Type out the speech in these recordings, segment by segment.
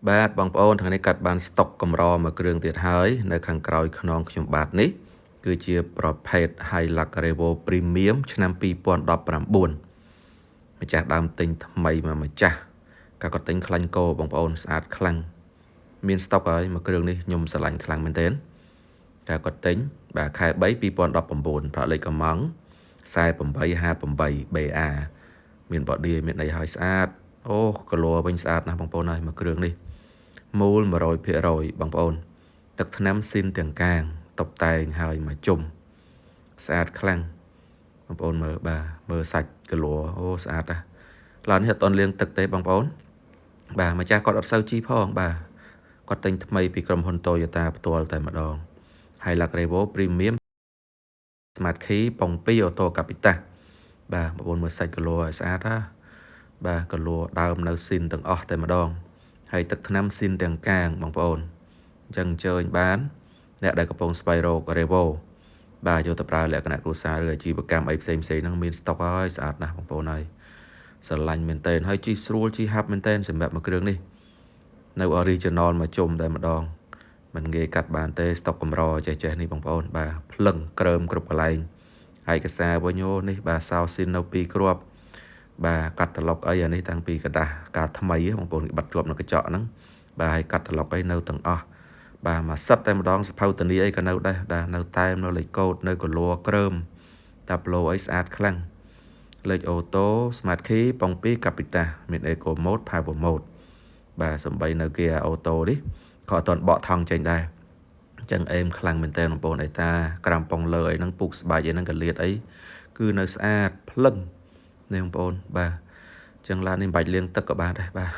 បាទបងប្អូនថ្ងៃនេះកាត់បានស្តុកកម្រមួយគ្រឿងទៀតហើយនៅខាងក្រោយខ្នងខ្ញុំបាទនេះគឺជាប្រភេទ Hilux Revo Premium ឆ្នាំ2019ម្ចាស់ដើមទិញថ្មីមកម្ចាស់កាគាត់ទិញខ្លាញ់គោបងប្អូនស្អាតខ្លាំងមានស្តុកហើយមួយគ្រឿងនេះខ្ញុំស្រឡាញ់ខ្លាំងមែនទែនកាគាត់ទិញបាទខែ3 2019ប្រាក់លេខកំង4858 BA មានបឌីមានអីហើយស្អាតអូកល័រវិញស្អាតណាស់បងប្អូនហើយមួយគ្រឿងនេះមូល 100% បងប្អូនទឹកថ្នាំស៊ីនទាំងកាងតុបតែងហើយមកជុំស្អាតខ្លាំងបងប្អូនមើលបាទមើលសាច់កល័រអូស្អាតណាស់ឡាននេះអត់តន់លាងទឹកទេបងប្អូនបាទម្ចាស់គាត់អត់សូវជីផងបាទគាត់ទិញថ្មីពីក្រុមហ៊ុន Toyota ផ្ទាល់តែម្ដង Hilux Revo Premium Smart Key ប៉ុង2 Auto Capita បាទបងប្អូនមើលសាច់កល័រឲ្យស្អាតណាបាទកល័រដើមនៅស៊ីនទាំងអស់តែម្ដងហើយទឹកថ្នាំស៊ីនទាំងកាងបងប្អូនអញ្ចឹងអញ្ជើញបានអ្នកដែលកំពុងស្វែងរក Revo បាទយកទៅប្រើលក្ខណៈគ្រួសារឬអាជីវកម្មអីផ្សេងហ្នឹងមានស្តុកហើយស្អាតណាស់បងប្អូនហើយស្រឡាញ់មែនតើហើយជីស្រួលជីហាប់មែនតើសម្រាប់មួយគ្រឿងនេះនៅ original មកជុំតែម្ដងមិនងាយកាត់បានទេស្តុកកម្រចេះនេះបងប្អូនបាទភ្លឹងក្រើមគ្រប់កន្លែងឯកសារវិញអូនេះបាទសោស៊ីននៅ2គ្រាប់បាទកាត់ត្រឡុកអីអានេះតាំងពីกระดาษការថ្មីបងប្អូនបាត់ជាប់នៅកញ្ចក់ហ្នឹងបាទហើយកាត់ត្រឡុកអីនៅទាំងអស់បាទមកសិតតែម្ដងសភៅធានាអីក៏នៅដែរនៅតែមនៅលេខកូដនៅកល័រក្រើមតាប់ឡូអីស្អាតខ្លាំងលេខអូតូ Smart Key ប៉ុង2 Capita មាន Eco Mode Power Mode បាទសំបីនៅ Gear Auto នេះក៏អត់ទាន់បកថង់ចេញដែរអញ្ចឹងអេមខ្លាំងមែនតើបងប្អូនអីតាក្រាំប៉ុងលើអីហ្នឹងពុកស្បែកអីហ្នឹងកលៀតអីគឺនៅស្អាតភ្លឹងនេះបងប្អូនបាទចឹងឡាននេះមិនបាច់លាងទឹកក៏បានដែរបាទ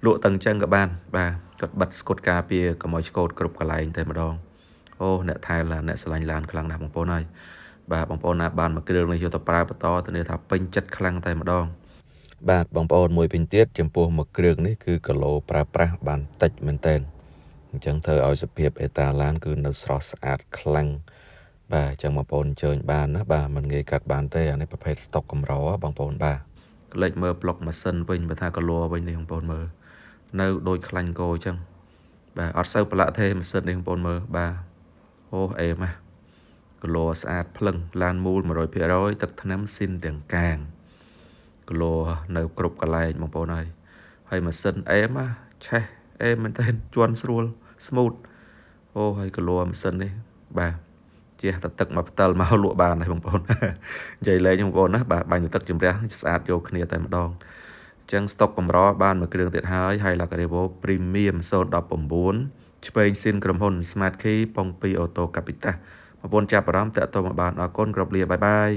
លក់ទាំងចឹងក៏បានបាទគាត់បិទស្គុតការពារកុំឲ្យឆ្កូតគ្រប់កន្លែងតែម្ដងអូអ្នកថែឡានអ្នកស្រឡាញ់ឡានខ្លាំងណាស់បងប្អូនហើយបាទបងប្អូនណាបានមកគ្រឿងនេះយកទៅប្រើបន្តទៅនេះថាពេញចិត្តខ្លាំងតែម្ដងបាទបងប្អូនមួយវិញទៀតចំពោះមួយគ្រឿងនេះគឺគីឡូប្រើប្រាស់បានតិចមែនតើអញ្ចឹងធ្វើឲ្យសភាពអេតាឡានគឺនៅស្រស់ស្អាតខ្លាំងបាទអញ្ចឹងបងប្អូនអញ្ជើញបានណាបាទមិនងាយកាត់បានទេអានេះប្រភេទស្តុកកម្របងប្អូនបាទក្លេចមើលប្លុកម៉ាស៊ីនវិញបើថាកល័រវិញនេះបងប្អូនមើលនៅដូចខ្លាញ់គោអញ្ចឹងបាទអត់សូវប្រឡាក់ទេម៉ាស៊ីននេះបងប្អូនមើលបាទអូអេមណាកល័រស្អាតភ្លឹងឡានមូល 100% ទឹកថ្នាំស៊ីនទាំងកាងកល័រនៅគ្រប់កន្លែងបងប្អូនហើយម៉ាស៊ីនអេមណាឆេះអេមមែនតើជន់ស្រួល smooth អូហើយកល័រម៉ាស៊ីននេះបាទជះទឹកមកផ្តិលមកលក់បានហើយបងប្អូននិយាយលេងបងប្អូនណាបាទបាញ់ទឹកជំរះស្អាតយកគ្នាតែម្ដងអញ្ចឹងស្តុកកម្របានមួយគ្រឿងទៀតហើយ Hilux Revo Premium 019ឆ្វេងស៊ីនក្រុមហ៊ុន Smart Key ប៉ុង2 Auto Capita បងប្អូនចាប់អារម្មណ៍តាក់ទងមកបានអរគុណគ្រប់លាបាយបាយ